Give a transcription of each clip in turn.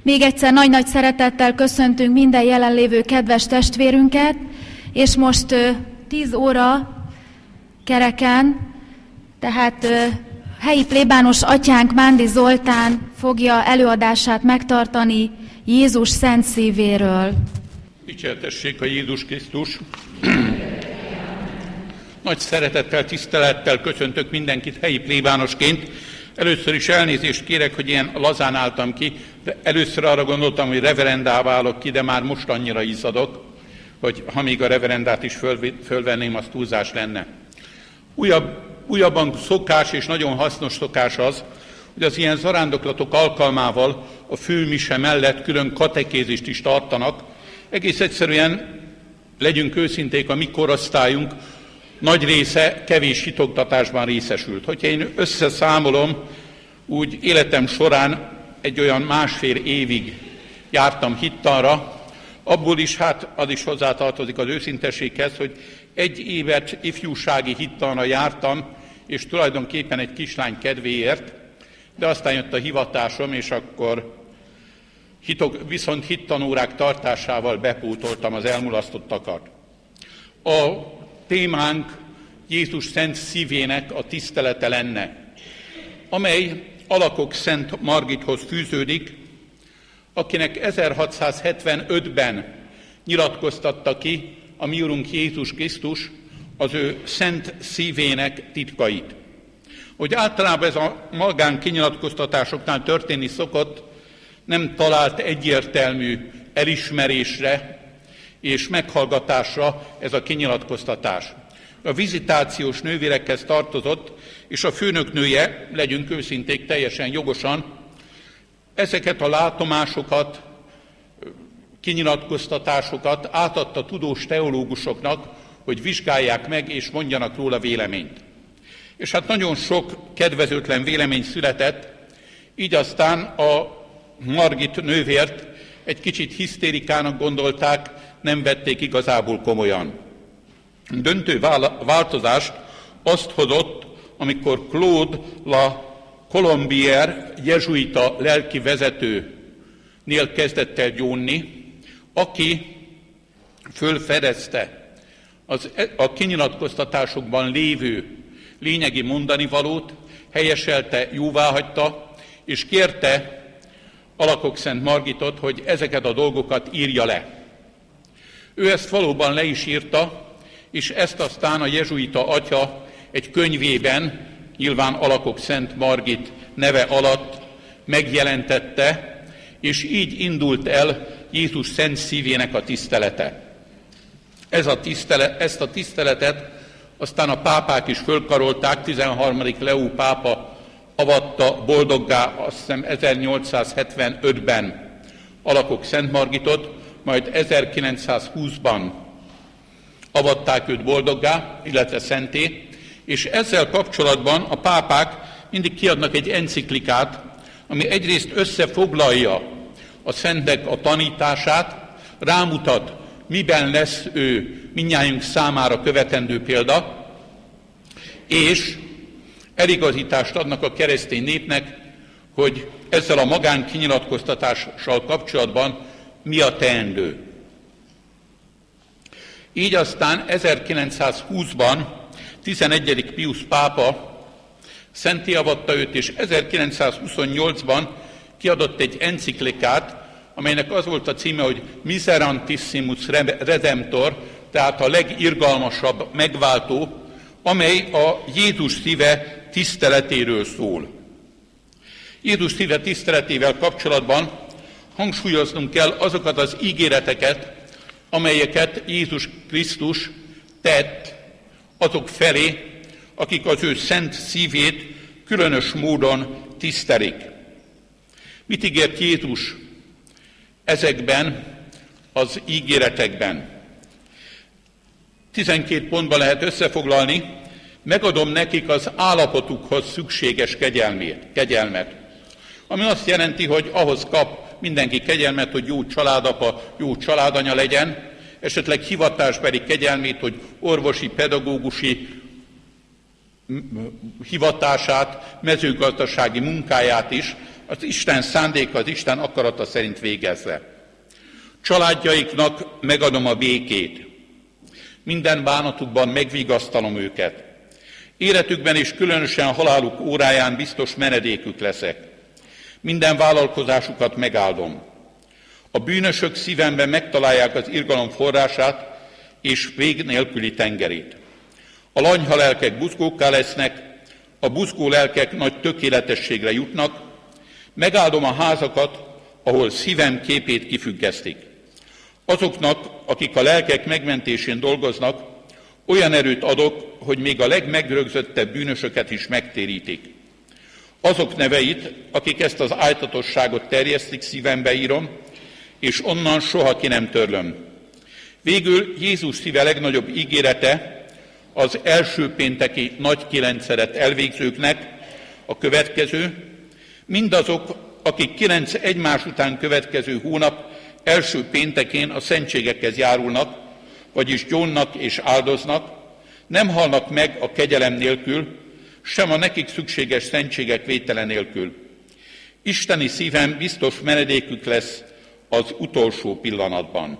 Még egyszer nagy-nagy szeretettel köszöntünk minden jelenlévő kedves testvérünket, és most 10 óra kereken, tehát helyi plébános atyánk Mándi Zoltán fogja előadását megtartani Jézus szent szívéről. Dicsértessék a Jézus Krisztus! Nagy szeretettel, tisztelettel köszöntök mindenkit helyi plébánosként. Először is elnézést kérek, hogy ilyen lazán álltam ki, de először arra gondoltam, hogy reverendá válok ki, de már most annyira izzadok, hogy ha még a reverendát is fölvenném, az túlzás lenne. Újabban szokás és nagyon hasznos szokás az, hogy az ilyen zarándoklatok alkalmával a főmise mellett külön katekézist is tartanak. Egész egyszerűen, legyünk őszinték, a mi korosztályunk nagy része kevés hitoktatásban részesült. Hogyha én összeszámolom, úgy életem során egy olyan 1,5 évig jártam hittanra, abból is, az is hozzátartozik az őszintességhez, hogy 1 évet ifjúsági hittanra jártam, és tulajdonképpen egy kislány kedvéért, de aztán jött a hivatásom, és akkor viszont hittanórák tartásával bepótoltam az elmulasztottakat. A témánk Jézus szent szívének a tisztelete lenne, amely Alakok Szent Margithoz fűződik, akinek 1675-ben nyilatkoztatta ki a mi Urunk Jézus Krisztus az ő szent szívének titkait. Hogy általában ez a magán kinyilatkoztatásoknál történni szokott, nem talált egyértelmű elismerésre és meghallgatásra ez a kinyilatkoztatás. A vizitációs nővérekhez tartozott, és a főnöknője, legyünk őszinték, teljesen jogosan, ezeket a látomásokat, kinyilatkoztatásokat átadta tudós teológusoknak, hogy vizsgálják meg és mondjanak róla véleményt. És hát nagyon sok kedvezőtlen vélemény született, így aztán a Margit nővért egy kicsit hisztérikának gondolták, nem vették igazából komolyan. Döntő változást azt hozott, amikor Claude La Colombière jezsuita lelki vezetőnél kezdett el gyónni, aki fölfedezte a kinyilatkoztatásokban lévő lényegi mondanivalót, helyeselte, jóváhagyta, és kérte Alakok Szent Margitot, hogy ezeket a dolgokat írja le. Ő ezt valóban le is írta, és ezt aztán a jezsuita atya egy könyvében, nyilván Alakok Szent Margit neve alatt megjelentette, és így indult el Jézus szent szívének a tisztelete. Ezt a tiszteletet aztán a pápák is fölkarolták, 13. Leó pápa avatta boldoggá, azt hiszem 1875-ben Alakok Szent Margitot, majd 1920-ban avatták őt boldoggá, illetve szenté, és ezzel kapcsolatban a pápák mindig kiadnak egy enciklikát, ami egyrészt összefoglalja a szentek a tanítását, rámutat, miben lesz ő mindnyájunk számára követendő példa, és eligazítást adnak a keresztény népnek, hogy ezzel a magánkinyilatkoztatással kapcsolatban mi a teendő. Így aztán 1920-ban 11. Pius pápa szentté avatta őt, és 1928-ban kiadott egy enciklikát, amelynek az volt a címe, hogy Miserantissimus Redemptor, tehát a legirgalmasabb megváltó, amely a Jézus szíve tiszteletéről szól. Jézus szíve tiszteletével kapcsolatban hangsúlyoznunk kell azokat az ígéreteket, amelyeket Jézus Krisztus tett azok felé, akik az ő szent szívét különös módon tisztelik. Mit ígért Jézus ezekben az ígéretekben? 12 pontban lehet összefoglalni, megadom nekik az állapotukhoz szükséges kegyelmet. Ami azt jelenti, hogy ahhoz kap mindenki kegyelmet, hogy jó családapa, jó családanya legyen, esetleg hivatásbeli kegyelmét, hogy orvosi, pedagógusi hivatását, mezőgazdasági munkáját is az Isten szándéka, az Isten akarata szerint végezze. Családjaiknak megadom a békét. Minden bánatukban megvigasztalom őket. Életükben és különösen haláluk óráján biztos menedékük leszek. Minden vállalkozásukat megáldom. A bűnösök szívemben megtalálják az irgalom forrását és vég nélküli tengerét. A lanyha lelkek buzgókká lesznek, a buzgó lelkek nagy tökéletességre jutnak. Megáldom a házakat, ahol szívem képét kifüggesztik. Azoknak, akik a lelkek megmentésén dolgoznak, olyan erőt adok, hogy még a legmegrögzöttebb bűnösöket is megtérítik. Azok neveit, akik ezt az áltatosságot terjesztik, szívembe írom, és onnan soha ki nem törlöm. Végül Jézus szíve legnagyobb ígérete az első pénteki nagy kilencszeret elvégzőknek a következő: mindazok, akik 9 egymás után következő hónap első péntekén a szentségekhez járulnak, vagyis gyónnak és áldoznak, nem halnak meg a kegyelem nélkül, sem a nekik szükséges szentségek vétele nélkül. Isteni szívem biztos menedékük lesz az utolsó pillanatban.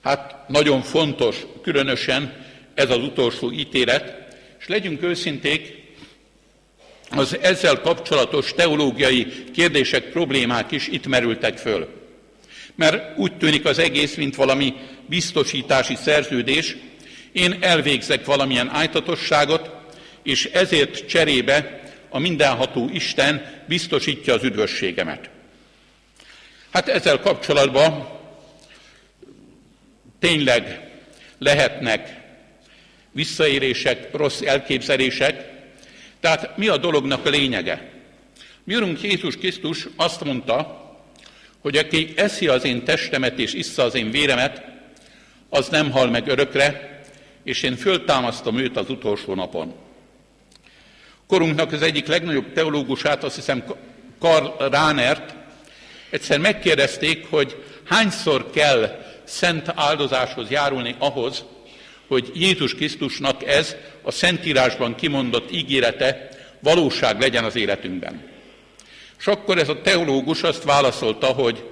Hát nagyon fontos, különösen ez az utolsó ítélet, és legyünk őszinték, az ezzel kapcsolatos teológiai kérdések, problémák is itt merültek föl. Mert úgy tűnik az egész, mint valami biztosítási szerződés, én elvégzek valamilyen ájtatosságot, és ezért cserébe a mindenható Isten biztosítja az üdvösségemet. Hát ezzel kapcsolatban tényleg lehetnek visszaérések, rossz elképzelések, tehát mi a dolognak a lényege? Mi Urunk Jézus Krisztus azt mondta, hogy aki eszi az én testemet és issza az én véremet, az nem hal meg örökre, és én föltámasztom őt az utolsó napon. Korunknak az egyik legnagyobb teológusát, azt hiszem Karl Rahnert, egyszer megkérdezték, hogy hányszor kell szent áldozáshoz járulni ahhoz, hogy Jézus Krisztusnak ez a Szentírásban kimondott ígérete valóság legyen az életünkben. És akkor ez a teológus azt válaszolta, hogy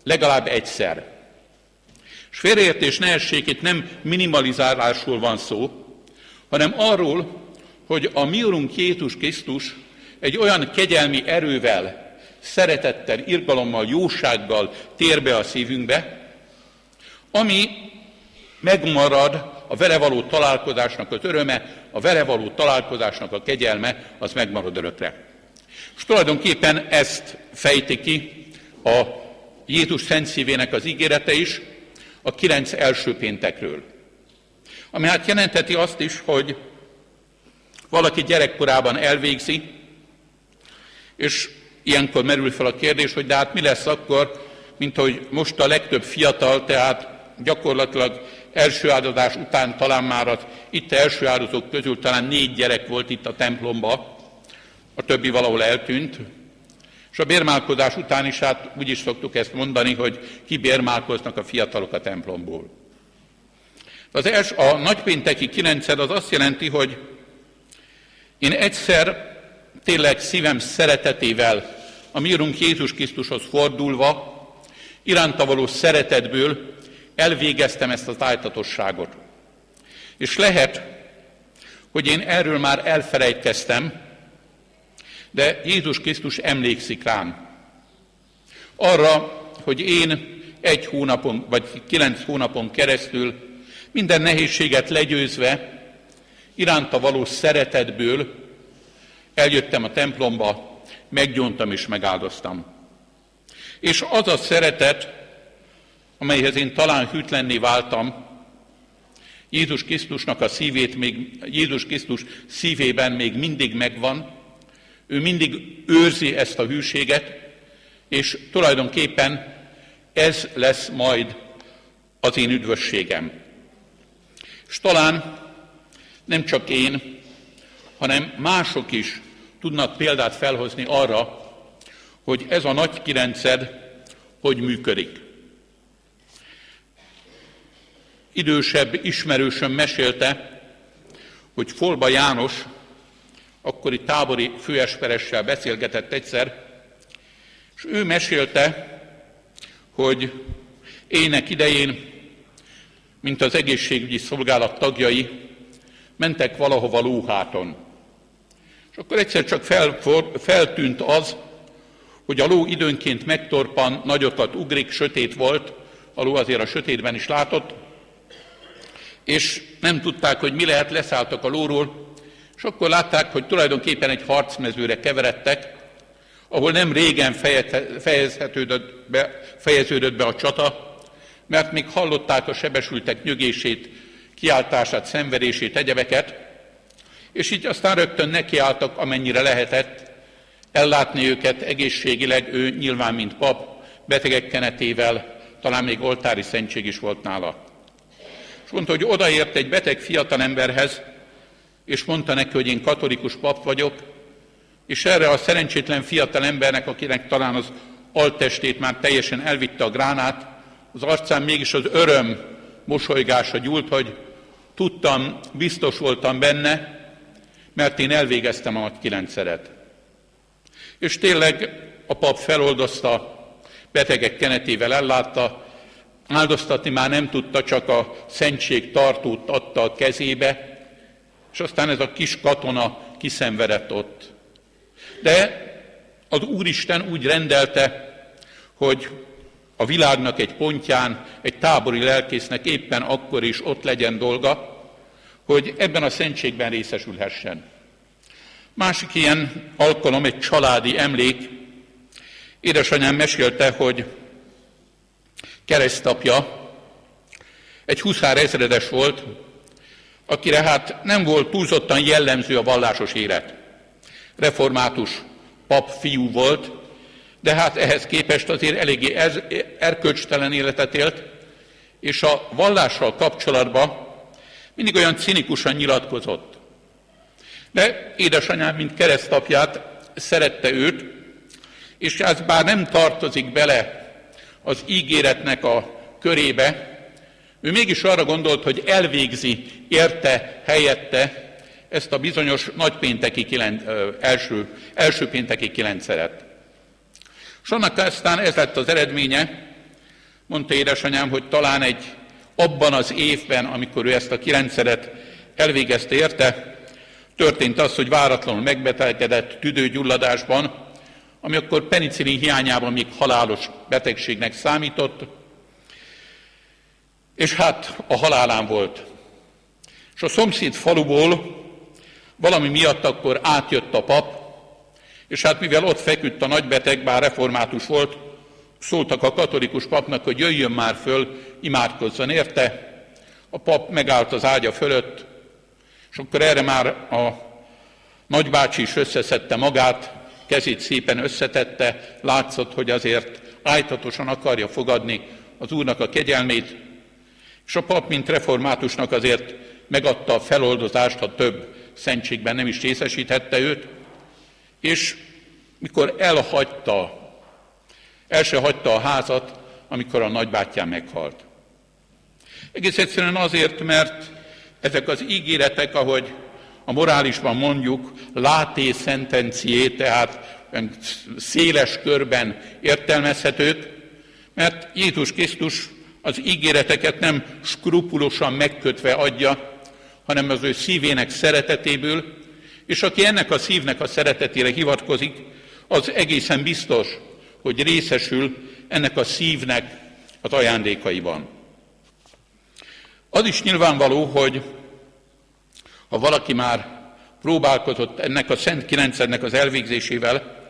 legalább egyszer. És félreértés ne essék, itt nem minimalizálásról van szó, hanem arról, hogy a mi Urunk Jézus Krisztus egy olyan kegyelmi erővel, szeretettel, irgalommal, jósággal tér be a szívünkbe, ami megmarad, a vele való találkozásnak az öröme, a vele való találkozásnak a kegyelme, az megmarad örökre. És tulajdonképpen ezt fejti ki a Jézus Szent Szívének az ígérete is a 9 első péntekről. Ami hát jelentheti azt is, hogy valaki gyerekkorában elvégzi, és ilyenkor merül fel a kérdés, hogy de hát mi lesz akkor, mint hogy most a legtöbb fiatal, tehát gyakorlatilag első áldozás után talán már az itt első áldozók közül talán 4 gyerek volt itt a templomban, a többi valahol eltűnt, és a bérmálkozás után is hát úgy is szoktuk ezt mondani, hogy kibérmálkoznak a fiatalok a templomból. A nagypénteki 9 az azt jelenti, hogy én egyszer tényleg szívem szeretetével a mi Urunk Jézus Krisztushoz fordulva, iránta való szeretetből elvégeztem ezt az áltatosságot. És lehet, hogy én erről már elfelejtkeztem, de Jézus Krisztus emlékszik rám. Arra, hogy én 1 hónapon, vagy 9 hónapon keresztül minden nehézséget legyőzve, iránta való szeretetből eljöttem a templomba, meggyóntam és megáldoztam. És az a szeretet, amelyhez én talán hűtlenné váltam, Jézus Krisztusnak a szívét Jézus Krisztus szívében még mindig megvan, ő mindig őrzi ezt a hűséget, és tulajdonképpen ez lesz majd az én üdvösségem. És talán nem csak én, hanem mások is tudnak példát felhozni arra, hogy ez a nagy kilenced hogy működik. Idősebb ismerősöm mesélte, hogy Folba János akkori tábori főesperessel beszélgetett egyszer, és ő mesélte, hogy ének idején, mint az egészségügyi szolgálat tagjai, mentek valahova lóháton. És akkor egyszer csak feltűnt az, hogy a ló időnként megtorpan, nagyokat ugrik, sötét volt, a ló azért a sötétben is látott, és nem tudták, hogy mi lehet, leszálltak a lóról, és akkor látták, hogy tulajdonképpen egy harcmezőre keveredtek, ahol nem régen fejeződött be a csata, mert még hallották a sebesültek nyögését, kiáltását, szenvedését, egyebeket, és így aztán rögtön nekiálltak, amennyire lehetett, ellátni őket egészségileg, ő nyilván, mint pap, betegek kenetével, talán még oltári szentség is volt nála. És mondta, hogy odaért egy beteg fiatalemberhez, és mondta neki, hogy én katolikus pap vagyok, és erre a szerencsétlen fiatalembernek, akinek talán az alttestét már teljesen elvitte a gránát, az arcán mégis az öröm mosolygása gyúlt, hogy tudtam, biztos voltam benne, mert én elvégeztem a nagy kilencszeret. És tényleg a pap feloldozta, betegek kenetével ellátta, áldoztatni már nem tudta, csak a szentség tartót adta a kezébe, és aztán ez a kis katona kiszenvedett ott. De az Úristen úgy rendelte, hogy a világnak egy pontján, egy tábori lelkésznek éppen akkor is ott legyen dolga, hogy ebben a szentségben részesülhessen. Másik ilyen alkalom, egy családi emlék. Édesanyám mesélte, hogy keresztapja egy huszárezredes volt, akire hát nem volt túlzottan jellemző a vallásos élet. Református pap fiú volt, de hát ehhez képest azért eléggé erkölcstelen életet élt, és a vallással kapcsolatban mindig olyan cinikusan nyilatkozott. De édesanyám, mint keresztapját, szerette őt, és ez bár nem tartozik bele az ígéretnek a körébe, ő mégis arra gondolt, hogy elvégzi érte, helyette ezt a bizonyos nagypénteki első pénteki kilencszeret. És annak aztán ez lett az eredménye, mondta édesanyám, hogy talán abban az évben, amikor ő ezt a kilencszeret elvégezte érte, történt az, hogy váratlanul megbetegedett tüdőgyulladásban, ami akkor penicillin hiányában még halálos betegségnek számított, és hát a halálán volt. És a szomszéd faluból valami miatt akkor átjött a pap, és hát mivel ott feküdt a nagybeteg, bár református volt, szóltak a katolikus papnak, hogy jöjjön már föl, imádkozzon érte. A pap megállt az ágya fölött, és akkor erre már a nagybácsi is összeszedte magát, kezét szépen összetette, látszott, hogy azért ájtatosan akarja fogadni az Úrnak a kegyelmét, és a pap, mint reformátusnak azért megadta a feloldozást, ha több szentségben nem is részesíthette őt, és mikor el se hagyta a házat, amikor a nagybátyján meghalt. Egész egyszerűen azért, mert ezek az ígéretek, ahogy a morálisban mondjuk, láté sententié, tehát széles körben értelmezhetők, mert Jézus Krisztus az ígéreteket nem skrupulosan megkötve adja, hanem az ő szívének szeretetéből, és aki ennek a szívnek a szeretetére hivatkozik, az egészen biztos, hogy részesül ennek a szívnek az ajándékaiban. Az is nyilvánvaló, hogy ha valaki már próbálkozott ennek a Szent Kilencednek az elvégzésével,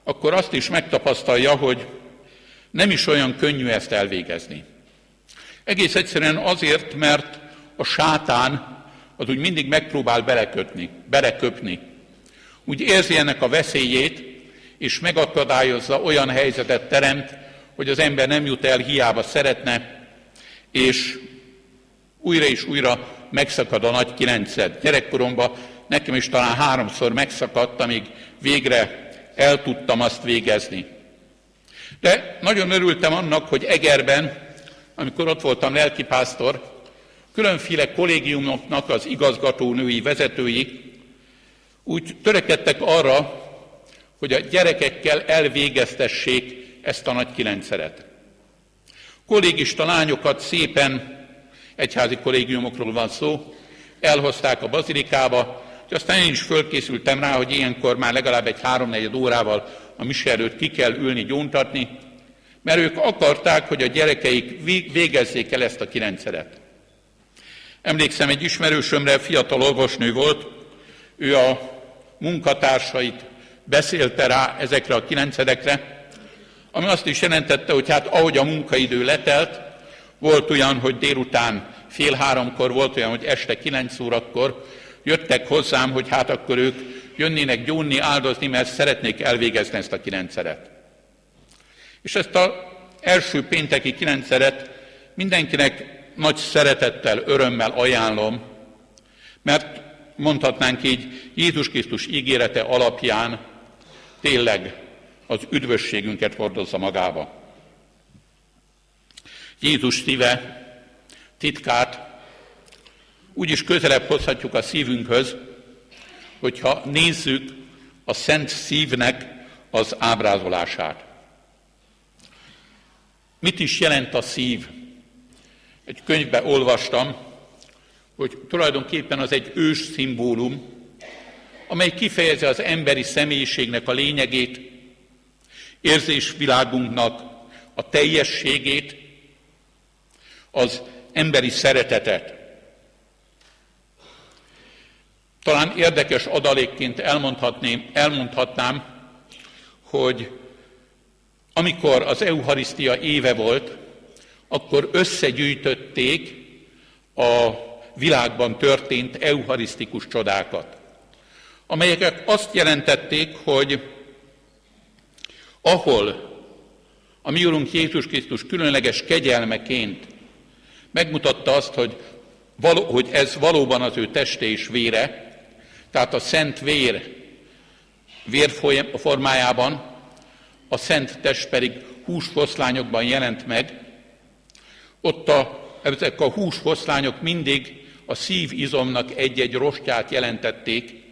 akkor azt is megtapasztalja, hogy nem is olyan könnyű ezt elvégezni. Egész egyszerűen azért, mert a sátán az úgy mindig megpróbál beleköpni. Úgy érzi ennek a veszélyét, és megakadályozza, olyan helyzetet teremt, hogy az ember nem jut el, hiába szeretne, és újra megszakad a nagy kilenced. Gyerekkoromban nekem is talán 3-szor megszakadt, amíg végre el tudtam azt végezni. De nagyon örültem annak, hogy Egerben, amikor ott voltam lelkipásztor, különféle kollégiumoknak az igazgatónői, vezetői úgy törekedtek arra, hogy a gyerekekkel elvégeztessék ezt a nagy kilencszeret. Kollégista lányokat szépen, egyházi kollégiumokról van szó, elhozták a bazilikába, és aztán én is fölkészültem rá, hogy ilyenkor már legalább egy 3-4 órával a mise előtt ki kell ülni, gyóntatni, mert ők akarták, hogy a gyerekeik végezzék el ezt a kilencszeret. Emlékszem, egy ismerősömre, fiatal orvosnő volt, ő a munkatársait beszélte rá ezekre a kilencedekre, ami azt is jelentette, hogy hát ahogy a munkaidő letelt, volt olyan, hogy délután 2:30-kor, volt olyan, hogy este 9 órakor jöttek hozzám, hogy hát akkor ők jönnének gyónni, áldozni, mert szeretnék elvégezni ezt a kilencszeret. És ezt az első pénteki kilencszeret mindenkinek nagy szeretettel, örömmel ajánlom, mert mondhatnánk így, Jézus Krisztus ígérete alapján tényleg az üdvösségünket hordozza magába. Jézus szíve, titkát úgy is közelebb hozhatjuk a szívünkhöz, hogyha nézzük a Szent Szívnek az ábrázolását. Mit is jelent a szív? Egy könyvben olvastam, hogy tulajdonképpen az egy ős szimbólum, amely kifejezi az emberi személyiségnek a lényegét, érzésvilágunknak a teljességét, az emberi szeretetet. Talán érdekes adalékként elmondhatnám, hogy amikor az eucharisztia éve volt, akkor összegyűjtötték a világban történt eucharisztikus csodákat, amelyek azt jelentették, hogy ahol a mi Urunk Jézus Krisztus különleges kegyelmeként megmutatta azt, hogy ez valóban az ő teste és vére, tehát a szent vér formájában, a szent test pedig húsfoszlányokban jelent meg, ott ezek a húsfoszlányok mindig a szívizomnak egy-egy rostját jelentették,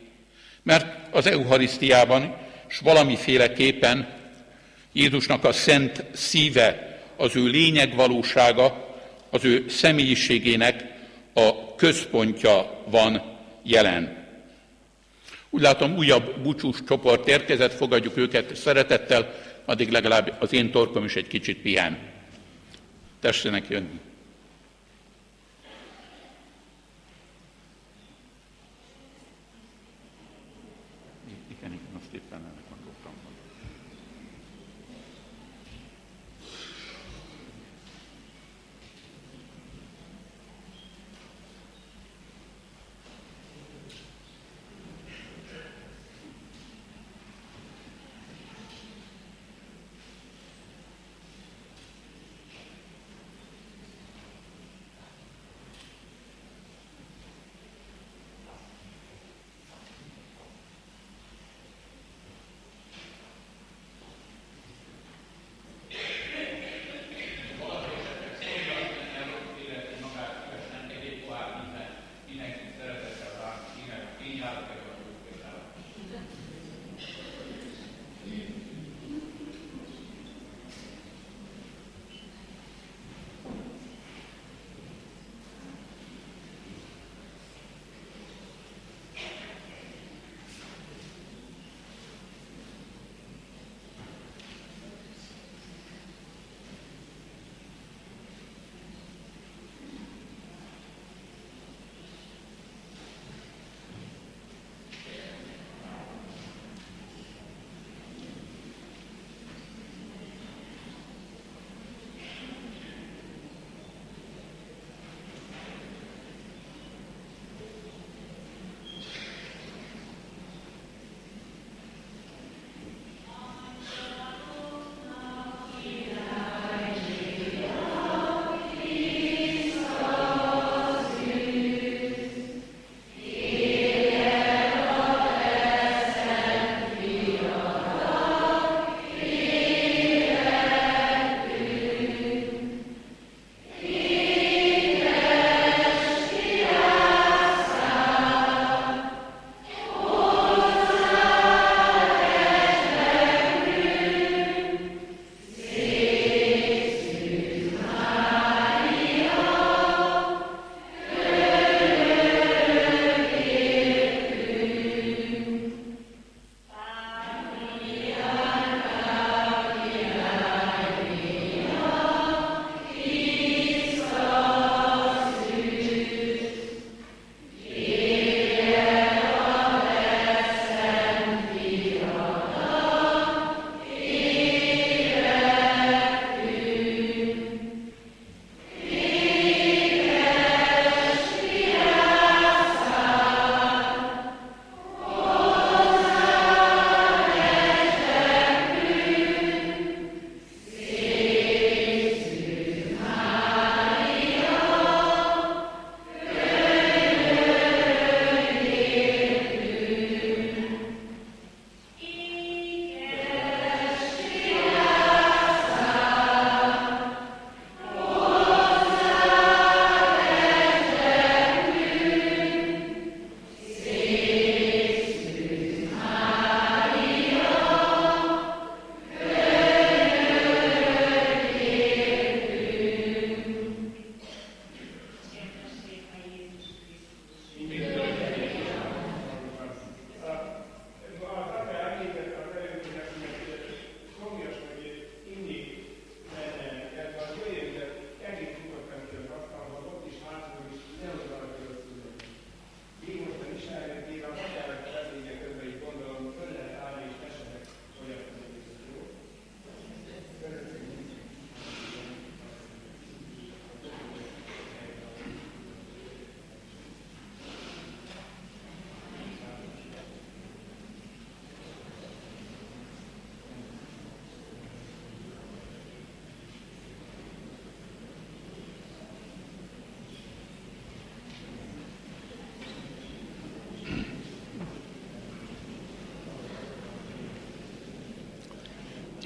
mert az eucharisztiában és valamiféleképpen Jézusnak a szent szíve, az ő lényegvalósága, az ő személyiségének a központja van jelen. Úgy látom, újabb búcsús csoport érkezett, fogadjuk őket szeretettel, addig legalább az én torkom is egy kicsit pihen. Tessenek jönni. Igen, azt éppen ennek mondottam.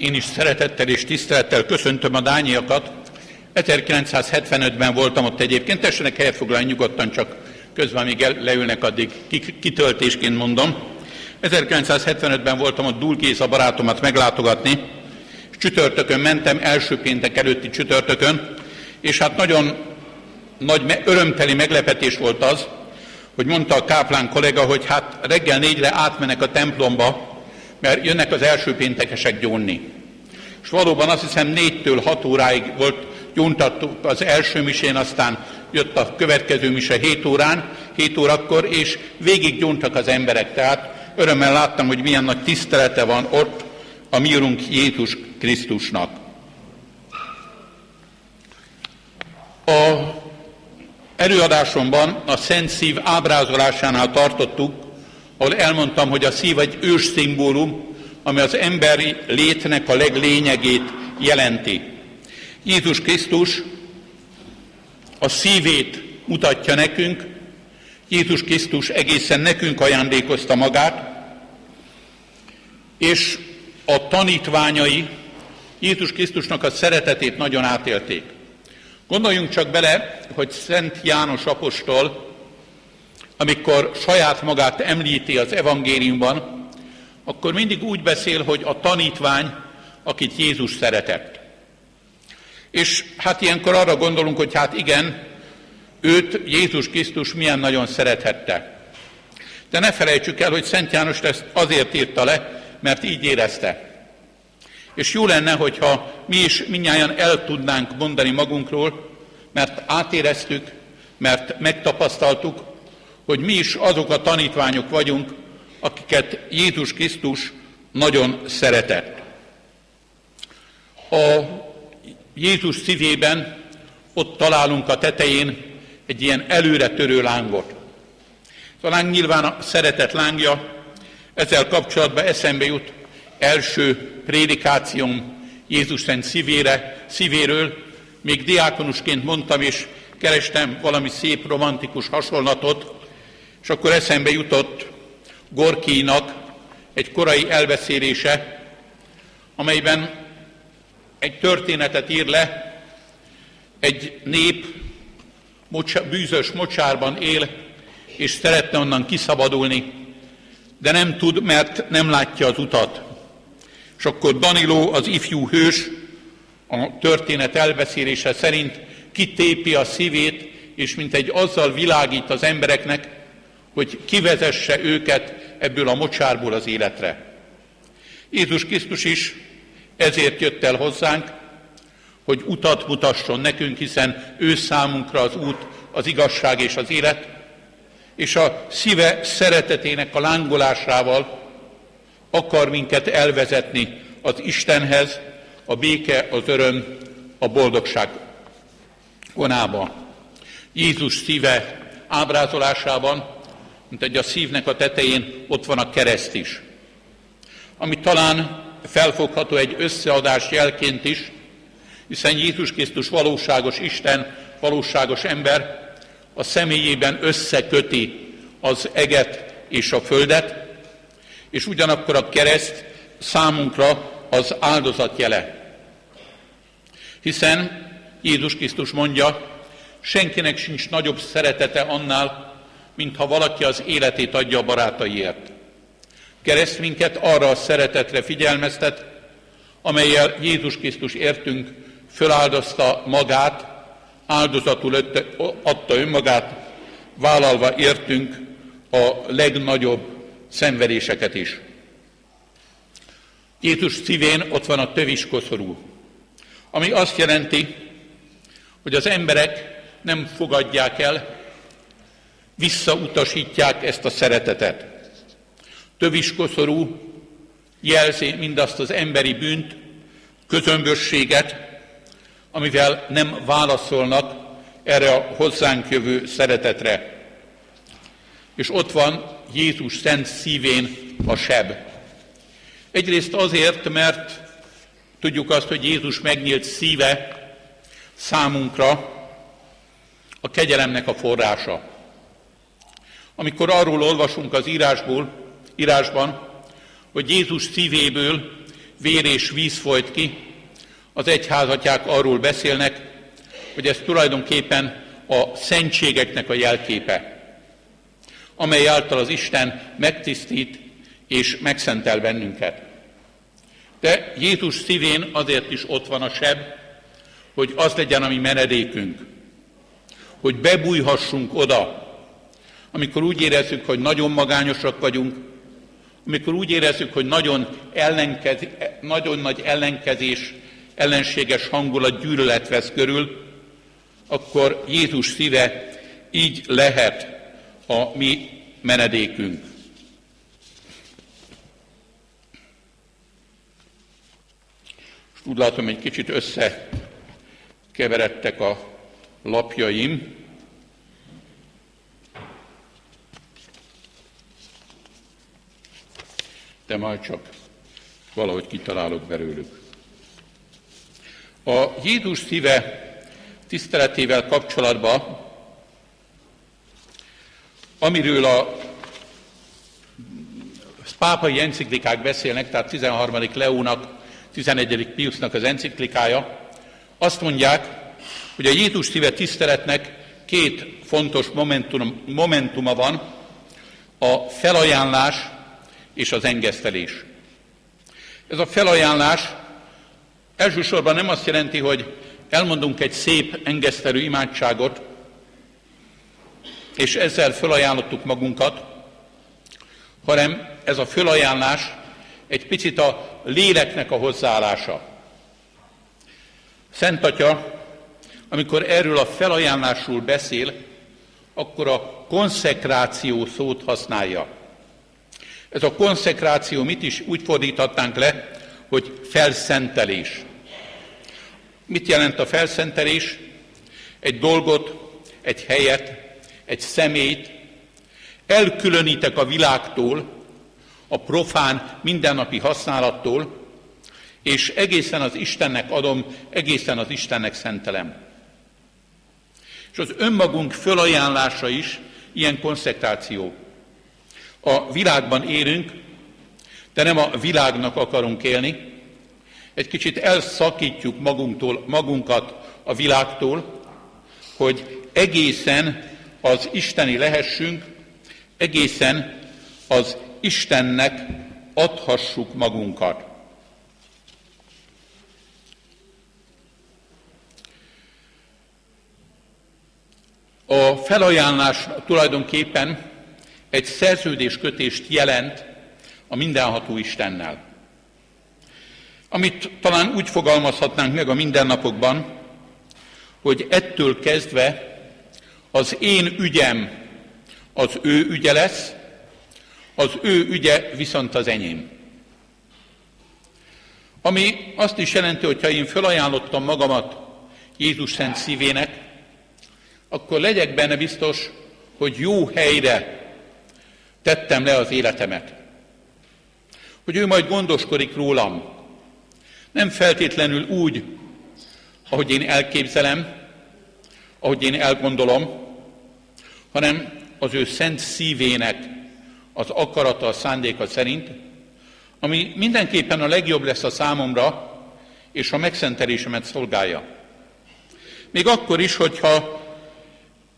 Én is szeretettel és tisztelettel köszöntöm a dányiakat. 1975-ben voltam ott egyébként, tessenek helyet foglalni nyugodtan, csak közben még leülnek, addig kitöltésként mondom. 1975-ben voltam ott Dúl Géza barátomat meglátogatni, és csütörtökön mentem, első péntek előtti csütörtökön, és hát nagyon nagy örömteli meglepetés volt az, hogy mondta a káplán kollega, hogy hát reggel 4-re átmennek a templomba, mert jönnek az első péntekesek gyónni. És valóban azt hiszem 4-től 6 óráig volt gyóntattuk az első misén, aztán jött a következő mise 7 órakor, és végig gyóntak az emberek. Tehát örömmel láttam, hogy milyen nagy tisztelete van ott a mi Urunk Jézus Krisztusnak. A előadásomban a Szent Szív ábrázolásánál tartottuk, ahol elmondtam, hogy a szív egy ős szimbólum, ami az emberi létnek a leglényegét jelenti. Jézus Krisztus a szívét mutatja nekünk, Jézus Krisztus egészen nekünk ajándékozta magát, és a tanítványai Jézus Krisztusnak a szeretetét nagyon átélték. Gondoljunk csak bele, hogy Szent János apostol, amikor saját magát említi az evangéliumban, akkor mindig úgy beszél, hogy a tanítvány, akit Jézus szeretett. És hát ilyenkor arra gondolunk, hogy hát igen, őt Jézus Krisztus milyen nagyon szerethette. De ne felejtsük el, hogy Szent János ezt azért írta le, mert így érezte. És jó lenne, hogyha mi is mindnyájan el tudnánk mondani magunkról, mert átéreztük, mert megtapasztaltuk, hogy mi is azok a tanítványok vagyunk, akiket Jézus Krisztus nagyon szeretett. A Jézus szívében ott találunk a tetején egy ilyen előre törő lángot. A láng nyilván a szeretet lángja, ezzel kapcsolatban eszembe jut első prédikációm Jézus Szent szívéről. Még diákonusként mondtam, és kerestem valami szép romantikus hasonlatot, és akkor eszembe jutott Gorkijnak egy korai elbeszélése, amelyben egy történetet ír le, egy nép bűzös mocsárban él, és szeretne onnan kiszabadulni, de nem tud, mert nem látja az utat. És akkor Danilo, az ifjú hős, a történet elbeszélése szerint kitépi a szívét, és mintegy azzal világít az embereknek, hogy kivezesse őket ebből a mocsárból az életre. Jézus Krisztus is ezért jött el hozzánk, hogy utat mutasson nekünk, hiszen ő számunkra az út, az igazság és az élet, és a szíve szeretetének a lángolásával akar minket elvezetni az Istenhez, a béke, az öröm, a boldogság vonába. Jézus szíve ábrázolásában, mint egy a szívnek a tetején ott van a kereszt is, ami talán felfogható egy összeadás jelként is, hiszen Jézus Krisztus valóságos Isten, valóságos ember, a személyében összeköti az eget és a földet, és ugyanakkor a kereszt számunkra az áldozat jele. Hiszen Jézus Krisztus mondja, senkinek sincs nagyobb szeretete annál, mintha valaki az életét adja a barátaiért. Kereszt minket arra a szeretetre figyelmeztet, amellyel Jézus Krisztus értünk föláldozta magát, áldozatul adta önmagát, vállalva értünk a legnagyobb szenvedéseket is. Jézus szívén ott van a töviskoszorú, ami azt jelenti, hogy az emberek nem fogadják el, visszautasítják ezt a szeretetet. Töviskoszorú jelzi mindazt az emberi bűnt, közömbösséget, amivel nem válaszolnak erre a hozzánk jövő szeretetre. És ott van Jézus szent szívén a seb. Egyrészt azért, mert tudjuk azt, hogy Jézus megnyílt szíve számunkra a kegyelemnek a forrása. Amikor arról olvasunk az írásban, hogy Jézus szívéből vér és víz folyt ki. Az egyházatják arról beszélnek, hogy ez tulajdonképpen a szentségeknek a jelképe, amely által az Isten megtisztít és megszentel bennünket. De Jézus szívén azért is ott van a seb, hogy az legyen a mi menedékünk, hogy bebújhassunk oda, amikor úgy érezzük, hogy nagyon magányosak vagyunk, amikor úgy érezzük, hogy nagyon nagy ellenkezés, ellenséges hangulat, gyűlölet vesz körül, akkor Jézus szíve így lehet a mi menedékünk. És úgy látom, egy kicsit összekeveredtek a lapjaim. De majd csak valahogy kitalálok belőlük. A Jézus szíve tiszteletével kapcsolatban, amiről a pápai enciklikák beszélnek, tehát 13. Leónak, 11. Piusnak az enciklikája, azt mondják, hogy a Jézus szíve tiszteletnek két fontos momentuma van, a felajánlás és az engesztelés. Ez a felajánlás elsősorban nem azt jelenti, hogy elmondunk egy szép engesztelő imádságot, és ezzel felajánlottuk magunkat, hanem ez a felajánlás egy picit a léleknek a hozzáállása. Szent Atya, amikor erről a felajánlásról beszél, akkor a konszekráció szót használja. Ez a konszekráció mit is úgy fordíthatnánk le, hogy felszentelés. Mit jelent a felszentelés? Egy dolgot, egy helyet, egy személyt elkülönítek a világtól, a profán mindennapi használattól, és egészen az Istennek adom, egészen az Istennek szentelem. És az önmagunk fölajánlása is ilyen konszekráció. A világban élünk, de nem a világnak akarunk élni. Egy kicsit elszakítjuk magunkat a világtól, hogy egészen az isteni lehessünk, egészen az Istennek adhassuk magunkat. A felajánlás tulajdonképpen egy szerződéskötést jelent a mindenható Istennel. Amit talán úgy fogalmazhatnánk meg a mindennapokban, hogy ettől kezdve az én ügyem az ő ügye lesz, az ő ügye viszont az enyém. Ami azt is jelenti, hogy ha én felajánlottam magamat Jézus szent szívének, akkor legyek benne biztos, hogy jó helyre tettem le az életemet. Hogy ő majd gondoskodik rólam. Nem feltétlenül úgy, ahogy én elképzelem, ahogy én elgondolom, hanem az ő szent szívének az akarata, a szándéka szerint, ami mindenképpen a legjobb lesz a számomra, és a megszentelésemet szolgálja. Még akkor is, hogyha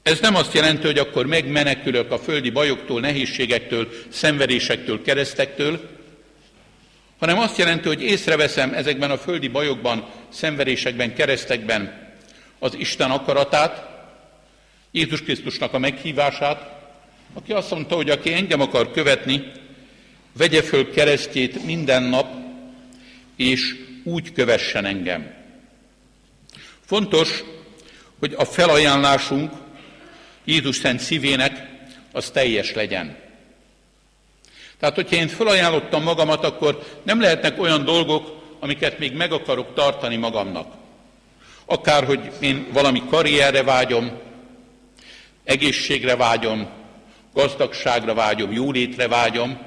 ez nem azt jelenti, hogy akkor megmenekülök a földi bajoktól, nehézségektől, szenvedésektől, keresztektől, hanem azt jelenti, hogy észreveszem ezekben a földi bajokban, szenvedésekben, keresztekben az Isten akaratát, Jézus Krisztusnak a meghívását, aki azt mondta, hogy aki engem akar követni, vegye föl keresztjét minden nap, és úgy kövessen engem. Fontos, hogy a felajánlásunk Jézus szent szívének az teljes legyen. Tehát, hogyha én felajánlottam magamat, akkor nem lehetnek olyan dolgok, amiket még meg akarok tartani magamnak. Akár, hogy én valami karrierre vágyom, egészségre vágyom, gazdagságra vágyom, jólétre vágyom.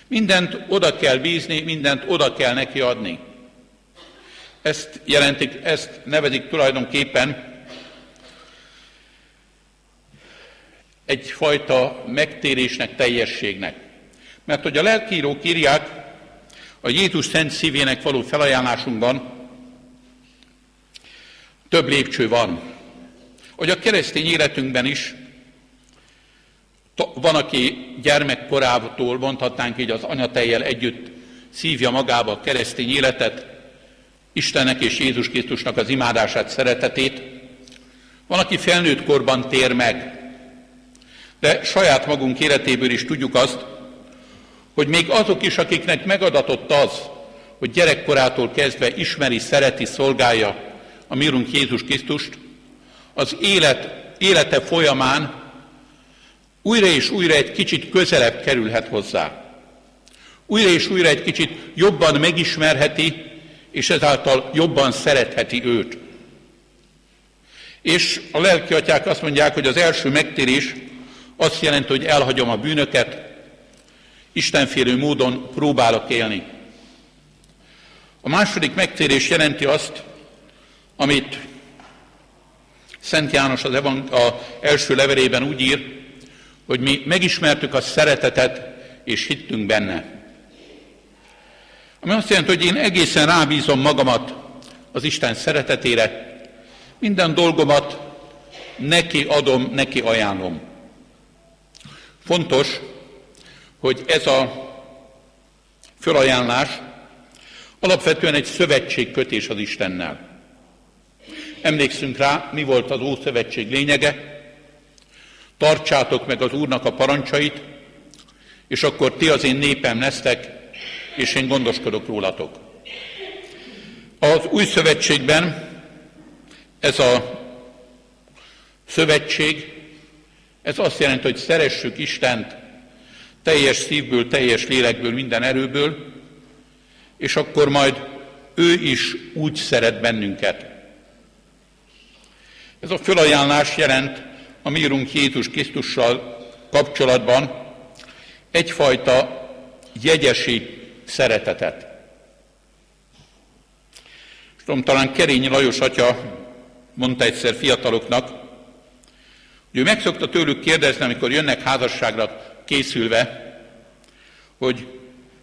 Mindent oda kell bízni, mindent oda kell neki adni. Ezt nevezik tulajdonképpen egyfajta megtérésnek, teljességnek. Mert hogy a lelkiírók írják, A Jézus szent szívének való felajánlásunkban több lépcső van. Hogy a keresztény életünkben is van, aki gyermekkorától, mondhatnánk így, az anyatejjel együtt szívja magába a keresztény életet, Istennek és Jézus Krisztusnak az imádását, szeretetét. Van, aki felnőtt korban tér meg, de saját magunk életéből is tudjuk azt, hogy még azok is, akiknek megadatott az, hogy gyerekkorától kezdve ismeri, szereti, szolgálja a mi Urunk Jézus Krisztust, az élete folyamán újra és újra egy kicsit közelebb kerülhet hozzá. Újra és újra egy kicsit jobban megismerheti, és ezáltal jobban szeretheti őt. És a lelkiatyák azt mondják, hogy az első megtérés azt jelenti, hogy elhagyom a bűnöket, istenfélő módon próbálok élni. A második megtérés jelenti azt, amit Szent János az első levelében úgy ír, hogy mi megismertük a szeretetet, és hittünk benne. Ami azt jelenti, hogy én egészen rábízom magamat az Isten szeretetére, minden dolgomat neki adom, neki ajánlom. Fontos, hogy ez a fölajánlás alapvetően egy szövetségkötés az Istennel. Emlékszünk rá, mi volt az Ószövetség lényege? Tartsátok meg az Úrnak a parancsait, és akkor ti az én népem lesztek, és én gondoskodok rólatok. Az Új Szövetségben ez a szövetség, ez azt jelenti, hogy szeressük Istent teljes szívből, teljes lélekből, minden erőből, és akkor majd ő is úgy szeret bennünket. Ez a fölajánlás jelent a mi Urunk Jézus Krisztussal kapcsolatban egyfajta jegyesi szeretetet. És tudom, talán Kerényi Lajos atya mondta egyszer fiataloknak, hogy ő meg szokta tőlük kérdezni, amikor jönnek házasságra készülve, hogy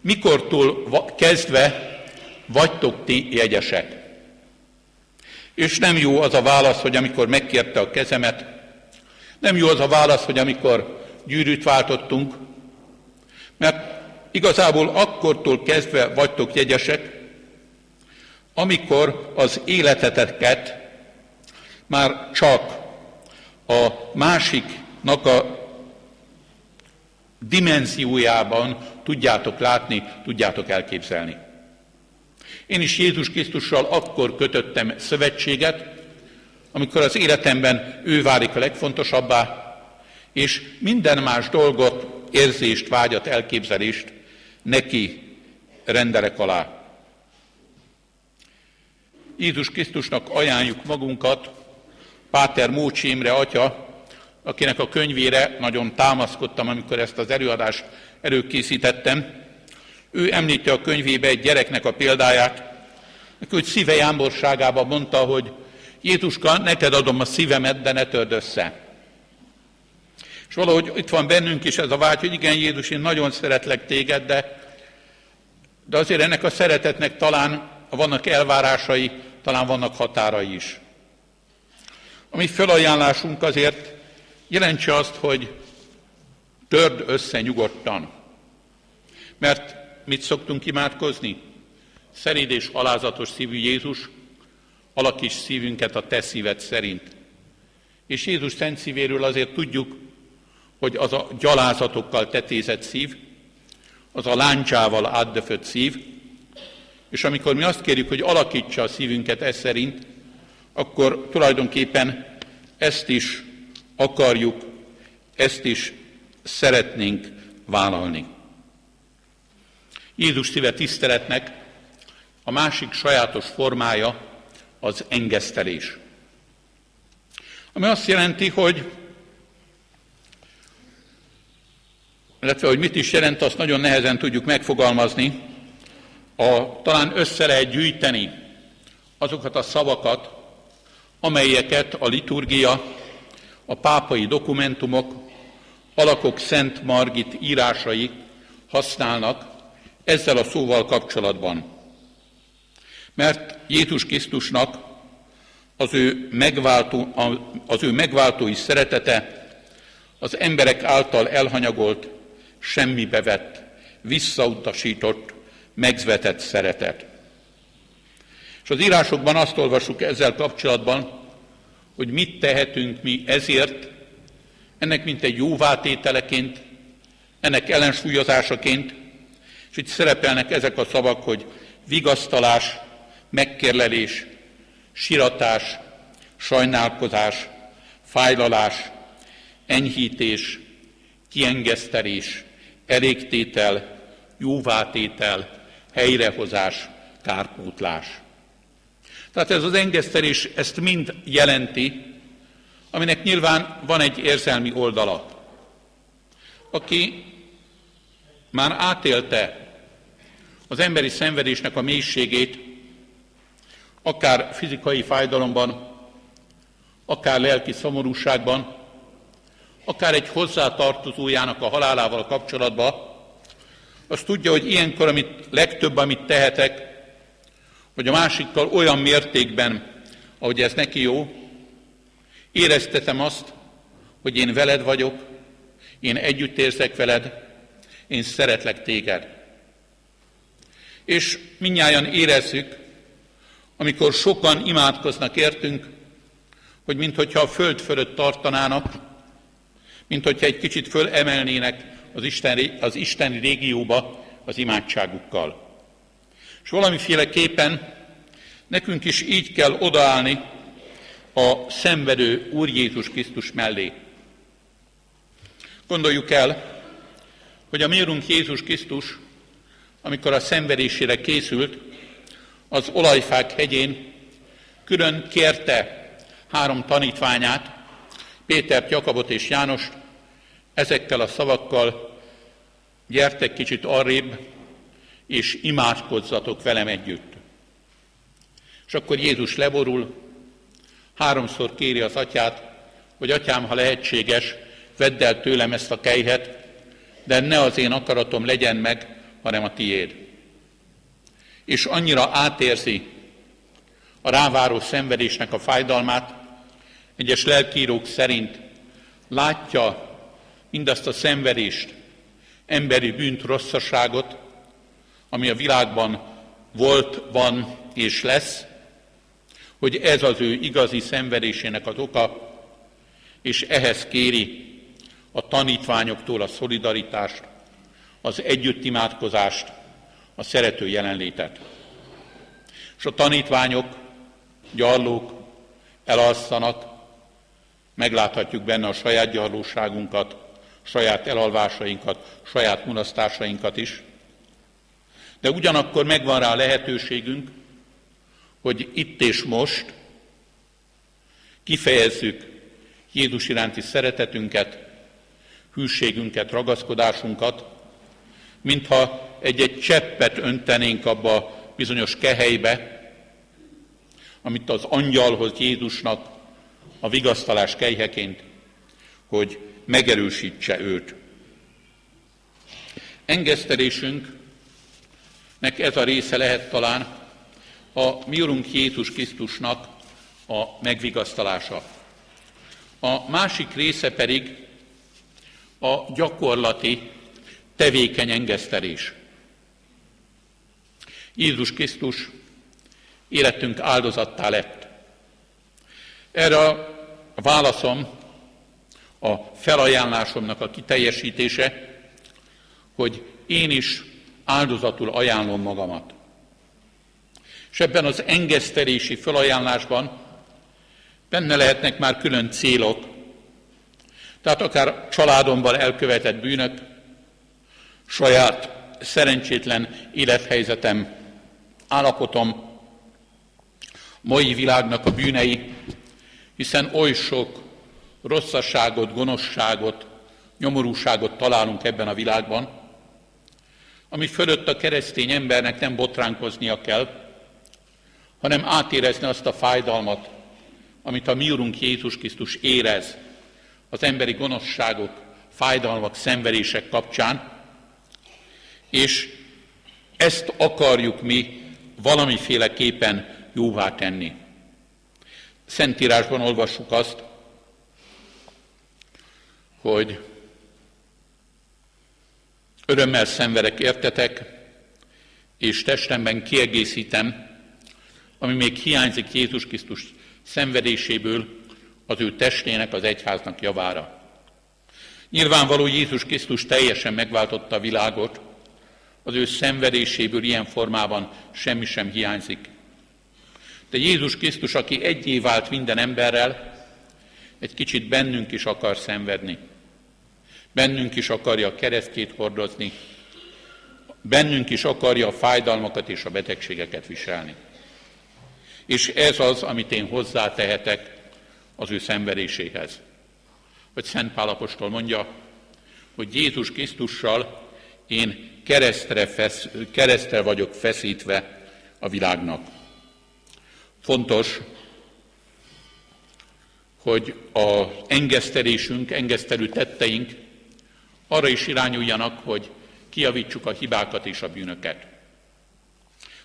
mikortól kezdve vagytok ti jegyesek. És nem jó az a válasz, hogy amikor megkérte a kezemet, nem jó az a válasz, hogy amikor gyűrűt váltottunk, mert igazából akkortól kezdve vagytok jegyesek, amikor az életeteket már csak a másiknak a dimenziójában tudjátok látni, tudjátok elképzelni. Én is Jézus Krisztussal akkor kötöttem szövetséget, amikor az életemben ő válik a legfontosabbá, és minden más dolgot, érzést, vágyat, elképzelést neki rendelek alá. Jézus Krisztusnak ajánljuk magunkat, Páter Mócsi Imre atya, akinek a könyvére nagyon támaszkodtam, amikor ezt az előadást előkészítettem. Ő említi a könyvébe egy gyereknek a példáját, hogy szíve jámborságában mondta, hogy Jézuska, neked adom a szívemet, de ne törd össze. És valahogy itt van bennünk is ez a vágy, hogy igen, Jézus, én nagyon szeretlek téged, de azért ennek a szeretetnek talán vannak elvárásai, talán vannak határai is. A mi felajánlásunk azért jelentse azt, hogy törd össze nyugodtan. Mert mit szoktunk imádkozni? Szeréd és alázatos szívű Jézus, alakíts szívünket a te szíved szerint. És Jézus szent szívéről azért tudjuk, hogy az a gyalázatokkal tetézett szív, az a láncsával átdöfött szív, és amikor mi azt kérjük, hogy alakítsa a szívünket ez szerint, akkor tulajdonképpen ezt is akarjuk, ezt is szeretnénk vállalni. Jézus szíve tiszteletnek a másik sajátos formája az engesztelés. Ami azt jelenti, hogy mit is jelent, azt nagyon nehezen tudjuk megfogalmazni. Talán össze lehet gyűjteni azokat a szavakat, amelyeket a liturgia, a pápai dokumentumok, Alakok Szent Margit írásai használnak ezzel a szóval kapcsolatban. Mert Jézus Krisztusnak az ő megváltói szeretete az emberek által elhanyagolt, semmibe vett, visszautasított, megvetett szeretet. És az írásokban azt olvassuk ezzel kapcsolatban, hogy mit tehetünk mi ezért, ennek mint egy jóvátételeként, ennek ellensúlyozásaként, és itt szerepelnek ezek a szavak, hogy vigasztalás, megkérlelés, siratás, sajnálkozás, fájlalás, enyhítés, kiengesztelés, elégtétel, jóvátétel, helyrehozás, kárpótlás. Tehát ez az engesztelés ezt mind jelenti, aminek nyilván van egy érzelmi oldala. Aki már átélte az emberi szenvedésnek a mélységét, akár fizikai fájdalomban, akár lelki szomorúságban, akár egy hozzátartozójának a halálával kapcsolatban, azt tudja, hogy ilyenkor amit tehetek, hogy a másikkal olyan mértékben, ahogy ez neki jó, éreztetem azt, hogy én veled vagyok, én együtt érzek veled, én szeretlek téged. És mindnyájan érezzük, amikor sokan imádkoznak értünk, hogy minthogyha a föld fölött tartanának, minthogyha egy kicsit fölemelnének az isteni régióba az imádságukkal. És valamiféleképpen nekünk is így kell odaállni a szenvedő Úr Jézus Krisztus mellé. Gondoljuk el, hogy a mi Urunk Jézus Krisztus, amikor a szenvedésére készült, az Olajfák hegyén külön kérte 3 tanítványát, Pétert, Jakabot és Jánost, ezekkel a szavakkal: gyertek kicsit arrébb, és imádkozzatok velem együtt. És akkor Jézus leborul, 3-szor kéri az atyát, hogy atyám, ha lehetséges, vedd el tőlem ezt a kelyhet, de ne az én akaratom legyen meg, hanem a tiéd. És annyira átérzi a ráváró szenvedésnek a fájdalmát, egyes lelkiírók szerint látja mindazt a szenvedést, emberi bűnt, rosszaságot, ami a világban volt, van és lesz, hogy ez az ő igazi szenvedésének az oka, és ehhez kéri a tanítványoktól a szolidaritást, az együttimádkozást, a szerető jelenlétet. És a tanítványok, gyarlók elalszanak, megláthatjuk benne a saját gyarlóságunkat, saját elalvásainkat, saját mulasztásainkat is, de ugyanakkor megvan rá a lehetőségünk, hogy itt és most kifejezzük Jézus iránti szeretetünket, hűségünket, ragaszkodásunkat, mintha egy cseppet öntenénk abba a bizonyos kehelybe, amit az angyal hoz Jézusnak a vigasztalás kelyheként, hogy megerősítse őt. Engesztelésünknek ez a része lehet talán a mi Urunk Jézus Krisztusnak a megvigasztalása. A másik része pedig a gyakorlati, tevékeny engesztelés. Jézus Krisztus életünk áldozattá lett. Erre a válaszom, a felajánlásomnak a kiteljesítése, hogy én is áldozatul ajánlom magamat. És ebben az engesztelési felajánlásban benne lehetnek már külön célok, tehát akár családomban elkövetett bűnök, saját szerencsétlen élethelyzetem, állapotom, mai világnak a bűnei, hiszen oly sok rosszasságot, gonoszságot, nyomorúságot találunk ebben a világban, ami fölött a keresztény embernek nem botránkoznia kell, hanem átérezni azt a fájdalmat, amit a mi Urunk Jézus Krisztus érez az emberi gonoszságok, fájdalmak, szenvedések kapcsán, és ezt akarjuk mi valamiféleképpen jóvá tenni. Szentírásban olvassuk azt, hogy örömmel szenvedek értetek, és testemben kiegészítem, ami még hiányzik Jézus Krisztus szenvedéséből az ő testének, az egyháznak javára. Nyilvánvaló, Jézus Krisztus teljesen megváltotta a világot, az ő szenvedéséből ilyen formában semmi sem hiányzik. De Jézus Krisztus, aki egyé vált minden emberrel, egy kicsit bennünk is akar szenvedni. Bennünk is akarja a keresztjét hordozni, bennünk is akarja a fájdalmakat és a betegségeket viselni. És ez az, amit én hozzátehetek az ő szenvedéséhez. Hogy Szent Pál apostol mondja, hogy Jézus Krisztussal én keresztre vagyok feszítve a világnak. Fontos, hogy az engesztelésünk, engesztelő tetteink arra is irányuljanak, hogy kijavítsuk a hibákat és a bűnöket.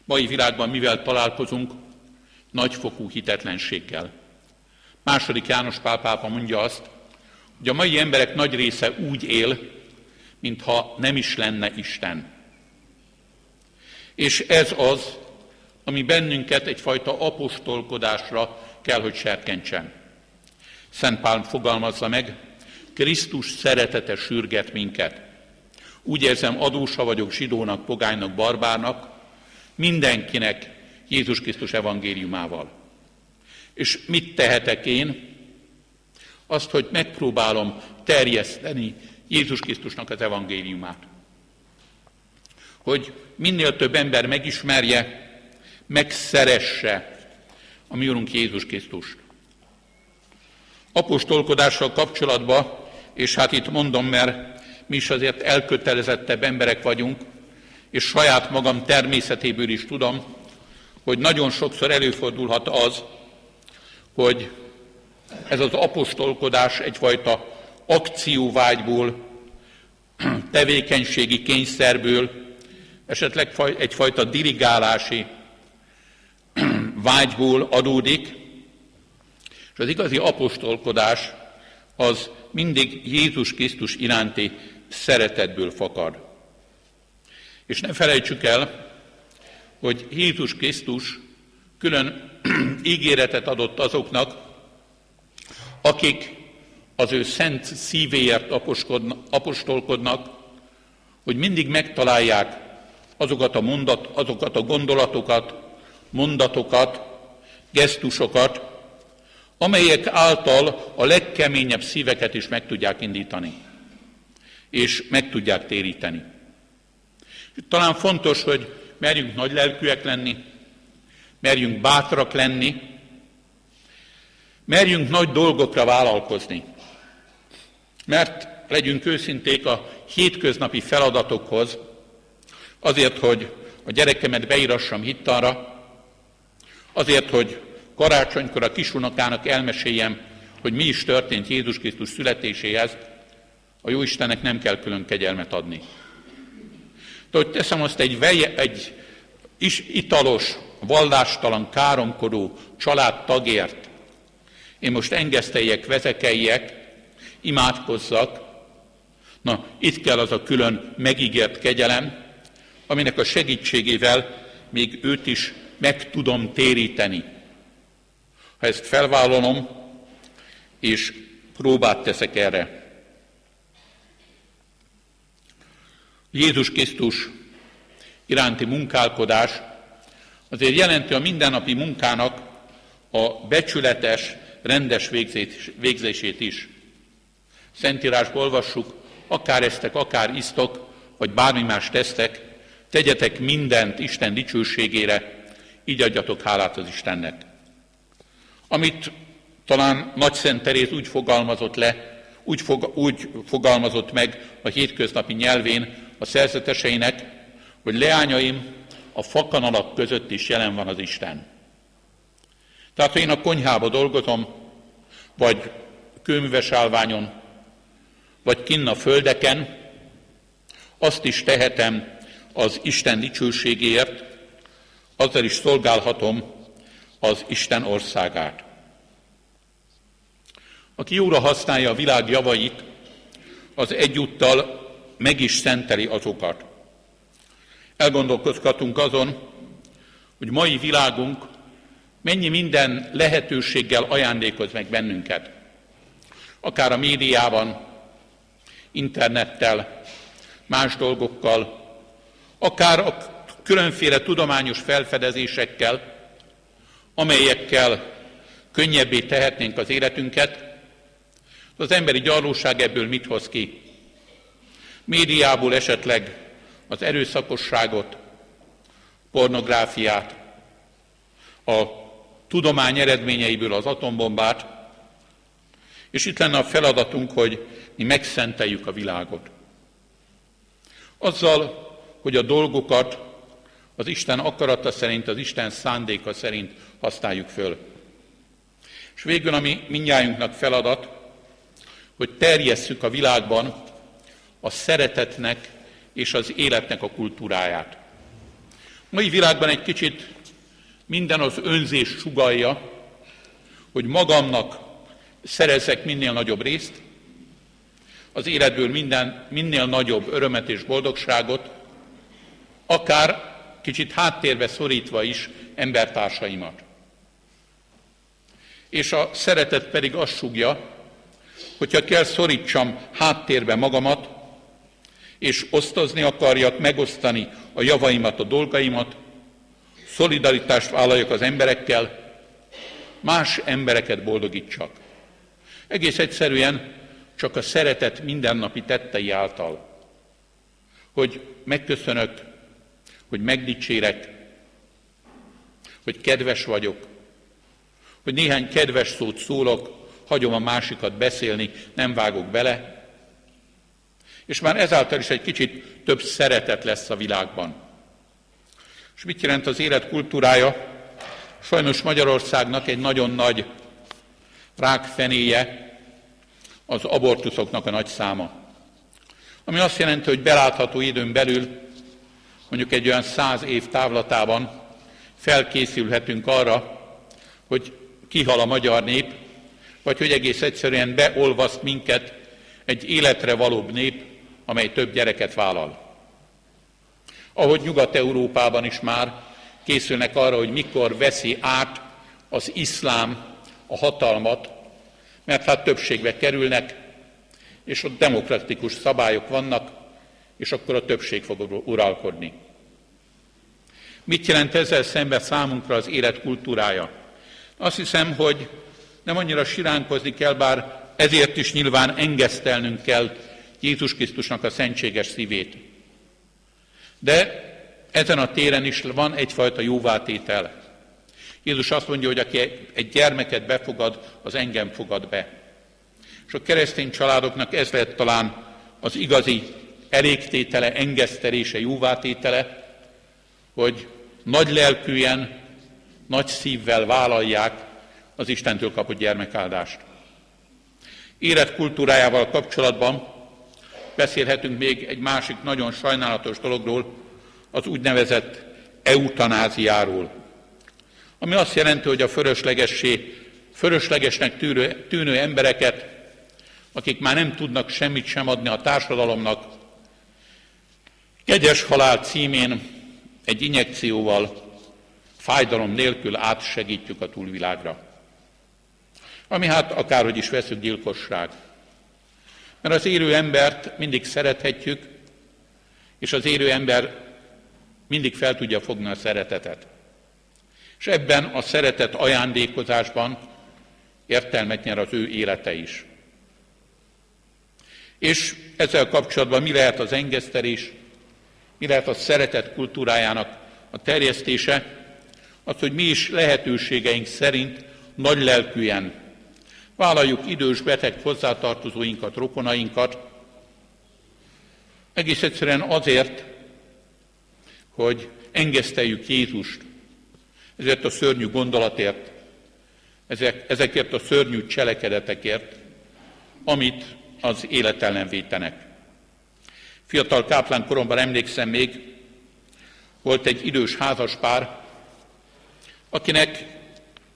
Mai világban mivel találkozunk? Nagyfokú hitetlenséggel. II. János Pál pápa mondja azt, hogy a mai emberek nagy része úgy él, mintha nem is lenne Isten. És ez az, ami bennünket egyfajta apostolkodásra kell, hogy serkentsen. Szent Pál fogalmazza meg, Krisztus szeretete sürget minket. Úgy érzem, adósa vagyok zsidónak, pogánynak, barbárnak, mindenkinek Jézus Krisztus evangéliumával. És mit tehetek én? Azt, hogy megpróbálom terjeszteni Jézus Krisztusnak az evangéliumát. Hogy minél több ember megismerje, megszeresse a mi Urunk Jézus Krisztust. Apostolkodással kapcsolatban, és hát itt mondom, mert mi is azért elkötelezettebb emberek vagyunk, és saját magam természetéből is tudom, hogy nagyon sokszor előfordulhat az, hogy ez az apostolkodás egyfajta akcióvágyból, tevékenységi kényszerből, esetleg egyfajta dirigálási vágyból adódik, és az igazi apostolkodás az mindig Jézus Krisztus iránti szeretetből fakad. És ne felejtsük el, hogy Jézus Krisztus külön ígéretet adott azoknak, akik az ő szent szívéért apostolkodnak, hogy mindig megtalálják azokat a gondolatokat, mondatokat, gesztusokat, amelyek által a legkeményebb szíveket is meg tudják indítani, és meg tudják téríteni. Talán fontos, hogy merjünk nagylelkűek lenni, merjünk bátrak lenni, merjünk nagy dolgokra vállalkozni. Mert legyünk őszinték a hétköznapi feladatokhoz, azért, hogy a gyerekemet beírassam hittanra, azért, hogy karácsonykor a kisunokának elmeséljem, hogy mi is történt Jézus Krisztus születéséhez, a Jóistennek nem kell külön kegyelmet adni. De hogy teszem azt egy italos, vallástalan, káromkodó családtagért, én most engeszteljek, vezekeljek, imádkozzak, na itt kell az a külön megígért kegyelem, aminek a segítségével még őt is meg tudom téríteni. Ha ezt felvállalom, és próbát teszek erre. Jézus Krisztus iránti munkálkodás azért jelenti a mindennapi munkának a becsületes, rendes végzését is. Szentírásból olvassuk, akár esztek, akár isztok, vagy bármi más tesztek, tegyetek mindent Isten dicsőségére, így adjatok hálát az Istennek. Amit talán Nagy Szent Teréz úgy fogalmazott meg a hétköznapi nyelvén a szerzeteseinek, hogy leányaim, a fakanalak között is jelen van az Isten. Tehát, ha én a konyhába dolgozom, vagy kőműves állványon, vagy kinn a földeken, azt is tehetem az Isten dicsőségéért, azzal is szolgálhatom az Isten országát. Aki jóra használja a világ javait, az egyúttal meg is szenteli azokat. Elgondolkozhatunk azon, hogy mai világunk mennyi minden lehetőséggel ajándékoz meg bennünket. Akár a médiában, internettel, más dolgokkal, akár a különféle tudományos felfedezésekkel, amelyekkel könnyebbé tehetnénk az életünket. Az emberi gyarlóság ebből mit hoz ki? Médiából esetleg az erőszakosságot, pornográfiát, a tudomány eredményeiből az atombombát, és itt lenne a feladatunk, hogy mi megszenteljük a világot. Azzal, hogy a dolgokat az Isten akarata szerint, az Isten szándéka szerint használjuk föl. És végül, ami mindnyájunknak feladat, hogy terjesszük a világban a szeretetnek és az életnek a kultúráját. A mai világban egy kicsit minden az önzés sugallja, hogy magamnak szerezzek minél nagyobb részt, az életből minél nagyobb örömet és boldogságot, akár kicsit háttérbe szorítva is embertársaimat. És a szeretet pedig azt sugja, hogyha kell szorítsam háttérbe magamat, és osztozni akarjak, megosztani a javaimat, a dolgaimat, szolidaritást vállaljak az emberekkel, más embereket boldogítsak. Egész egyszerűen csak a szeretet mindennapi tettei által. Hogy megköszönök, hogy megdicsérek, hogy kedves vagyok, hogy néhány kedves szót szólok, hagyom a másikat beszélni, nem vágok bele, és már ezáltal is egy kicsit több szeretet lesz a világban. És mit jelent az élet kultúrája? Sajnos Magyarországnak egy nagyon nagy rákfenéje az abortuszoknak a nagy száma. Ami azt jelenti, hogy belátható időn belül, mondjuk egy olyan 100 év távlatában felkészülhetünk arra, hogy kihal a magyar nép, vagy hogy egész egyszerűen beolvaszt minket egy életre valóbb nép, amely több gyereket vállal. Ahogy Nyugat-Európában is már készülnek arra, hogy mikor veszi át az iszlám a hatalmat, mert hát többségbe kerülnek, és ott demokratikus szabályok vannak, és akkor a többség fog uralkodni. Mit jelent ezzel szemben számunkra az élet kultúrája? Azt hiszem, hogy nem annyira siránkozni kell, bár ezért is nyilván engesztelnünk kell Jézus Krisztusnak a szentséges szívét. De ezen a téren is van egyfajta jóvátétel. Jézus azt mondja, hogy aki egy gyermeket befogad, az engem fogad be. És a keresztény családoknak ez lett talán az igazi elégtétele, engesztelése, jóvátétele, hogy nagy lelkűen, nagy szívvel vállalják az Istentől kapott gyermekáldást. Életkultúrájával kapcsolatban beszélhetünk még egy másik nagyon sajnálatos dologról, az úgynevezett eutanáziáról, ami azt jelenti, hogy a fölöslegesnek tűnő embereket, akik már nem tudnak semmit sem adni a társadalomnak, kegyes halál címén egy injekcióval, fájdalom nélkül átsegítjük a túlvilágra. Ami hát akárhogy is veszük, gyilkosság. Mert az élő embert mindig szerethetjük, és az élő ember mindig fel tudja fogni a szeretetet. És ebben a szeretet ajándékozásban értelmet nyer az ő élete is. És ezzel kapcsolatban mi lehet az engesztelés, mi lehet a szeretet kultúrájának a terjesztése? Az, hogy mi is lehetőségeink szerint nagy lelkűen vállaljuk idős, beteg hozzátartozóinkat, rokonainkat, egész egyszerűen azért, hogy engeszteljük Jézust ezért a szörnyű gondolatért, ezekért a szörnyű cselekedetekért, amit az élet ellen vétenek. Fiatal káplán koromban emlékszem még, volt egy idős házaspár,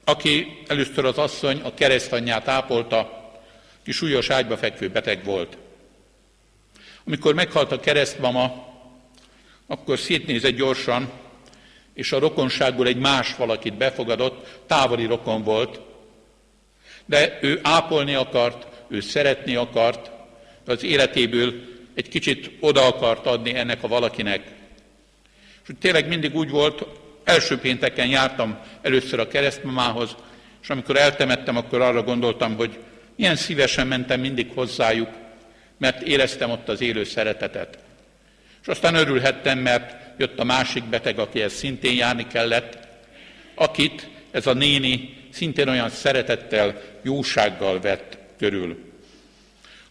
aki először az asszony a keresztanyját ápolta, ki súlyos ágyba fekvő beteg volt. Amikor meghalt a keresztmama, akkor szétnézett gyorsan, és a rokonságból egy más valakit befogadott, távoli rokon volt, de ő ápolni akart, ő szeretni akart, az életéből egy kicsit oda akart adni ennek a valakinek. És tényleg mindig úgy volt, első pénteken jártam először a keresztmamához, és amikor eltemettem, akkor arra gondoltam, hogy ilyen szívesen mentem mindig hozzájuk, mert éreztem ott az élő szeretetet. És aztán örülhettem, mert jött a másik beteg, akihez szintén járni kellett, akit ez a néni szintén olyan szeretettel, jósággal vett körül.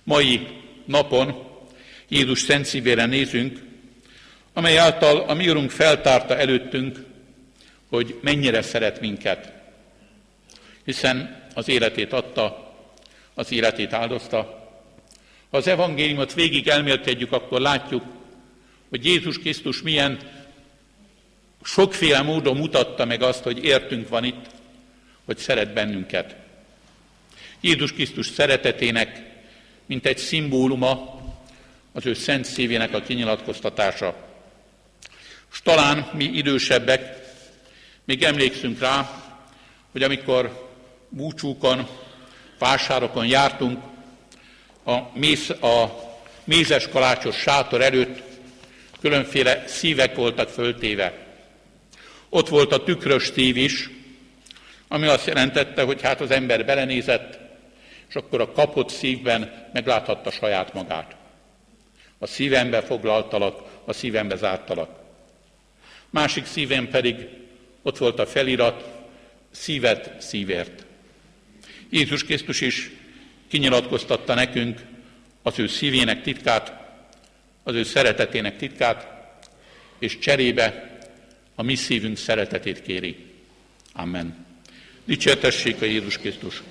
Mai napon Jézus szent szívére nézünk, amely által a mi Urunk feltárta előttünk, hogy mennyire szeret minket, hiszen az életét adta, az életét áldozta. Ha az evangéliumot végig elmélkedjük, akkor látjuk, hogy Jézus Krisztus milyen sokféle módon mutatta meg azt, hogy értünk van itt, hogy szeret bennünket. Jézus Krisztus szeretetének, mint egy szimbóluma, az ő szent szívének a kinyilatkoztatása. És talán mi idősebbek még emlékszünk rá, hogy amikor búcsúkon, vásárokon jártunk, a mézes kalácsos sátor előtt különféle szívek voltak föltéve. Ott volt a tükrös szív is, ami azt jelentette, hogy hát az ember belenézett, és akkor a kapott szívben megláthatta saját magát. A szívembe foglaltalak, a szívembe zártalak. Másik szíven pedig ott volt a felirat, szívet szívért. Jézus Krisztus is kinyilatkoztatta nekünk az ő szívének titkát, az ő szeretetének titkát, és cserébe a mi szívünk szeretetét kéri. Amen. Dicsértessék a Jézus Krisztus!